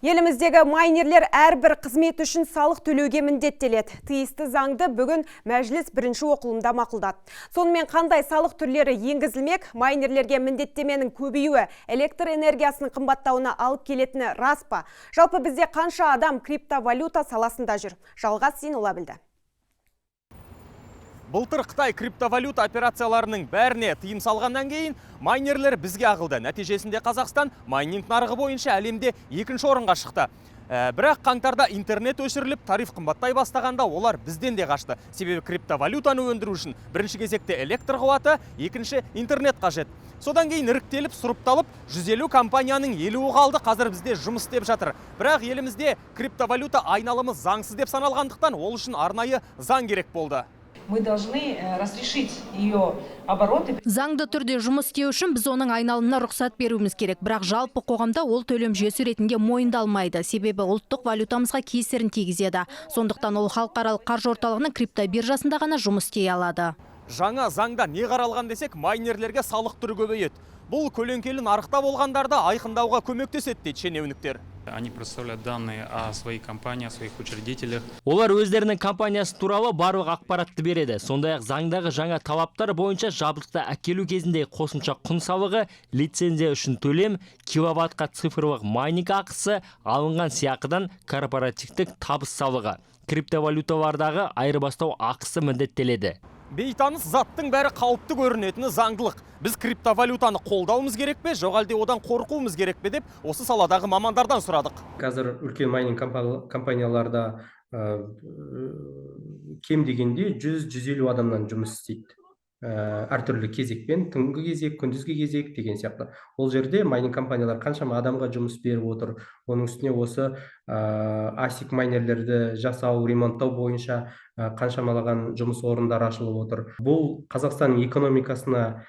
Еліміздегі майнерлер әрбір қызмет үшін салық төлеуге міндеттеледі. Тиісті заңды бүгін мәжіліс бірінші оқылымда мақұлдады. Сонымен қандай салық түрлері енгізілмек, майнерлерге міндеттеменің көбеюі электр энергиясының қымбаттауына алып келетіні рас па? Жалпы бізде қанша адам криптовалюта саласында жүр? Жалғас Зейнолла білді. Былтыр Қытай криптовалюта операцияларының бәріне тыйым салғаннан кейін майнерлер бізге ағылды. Нәтижесінде Қазақстан майнинг нарығы бойынша әлемде екінші орынға шықты. Бірақ қаңтарда интернет өшіріліп, тариф қымбаттай бастағанда олар бізден де қашты. Себебі криптовалютаны өндіру үшін бірінші кезекте электр қуаты, екінші интернет қажет. Содан кейін іріктеліп, сұрыпталып, 150 компанияның 50-і қалды қазір бізде жұмыс істеп жатыр. Бірақ елімізде криптовалюта айналымы заңсыз деп саналғандықтан ол үшін арнайы заң керек болды. Мы должны разрешить ее обороты. Заңды түрде жұмыс істеу үшін біз оның айналымына рұқсат беруіміз керек. Бірақ жалпы қоғамда ол төлем жүйесі ретінде мойындалмайды. Себебі ұлттық валютамызға кесірін тигізеді. Сондықтан ол халықаралық қаржы орталығының криптобиржасында ғана жұмыс істей алады. Жаңа заңда не қаралған десек, майнерлерге салық түрі көбейеді. Бұл көлеңкелі нарықта болғандарды айқындауға көмектеседі дейді шенеуніктер. Они представляют данные о своих компаниях, о своих учредителях. Олар өздерінің компаниясы туралы барлық ақпаратты береді. Сондай-ақ заңдағы жаңа талаптар бойынша жабдықты әкелу кезінде қосымша құн салығы, лицензия үшін төлем, киловаттқа цифрлық майнинг ақысы, алынған сыйақыдан корпоративтік табыс салығы. Криптовалюталардағы айырбастау ақысы міндеттеледі. Бейтаныс заттың бәрі қауіпті көрінетіні заңдылық. Біз криптовалютаны қолдауымыз керек пе, жоқ әлде одан қорқуымыз керек пе деп осы саладағы мамандардан сұрадық. Қазір үлкен майнинг компанияларда кем дегенде 100-150 адамнан жұмыс істейді. Әртүрлі кезекпен, түнгі кезек, күндізгі кезек деген сияқты. Ол жерде майнинг компаниялар қаншама адамға жұмыс беріп отыр. Оның үстіне осы ASIC майнерлерді жасау, ремонттау бойынша қаншамалаған жұмыс орындары ашылып отыр. Бұл Қазақстанның экономикасына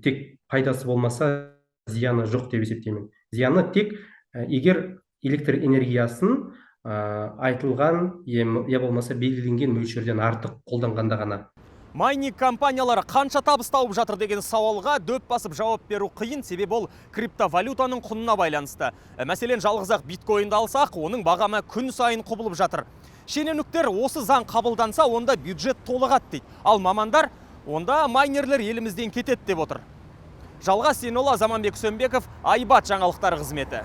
тек пайдасы болмаса, зияны жоқ деп есептеймін. Зияны тек егер электр энергиясын айтылған, я болмаса белгіленген мөлшерден артық қолданғанда ғана. Майнинг компаниялары қанша табыс тауып жатыр деген сауалға дөп басып жауап беру қиын, себебі ол криптовалютаның құнына байланысты. Мәселен, жалғыз-ақ биткоинді алсақ, оның бағамы күн сайын құбылып жатыр. Шенеуніктер осы заң қабылданса, онда бюджет толығады дейді. Ал мамандар, онда майнерлер елімізден кетеді деп отыр. Жалғас Зейнолла, Заманбек Үсенбеков, Айбат жаңалықтары қызметі.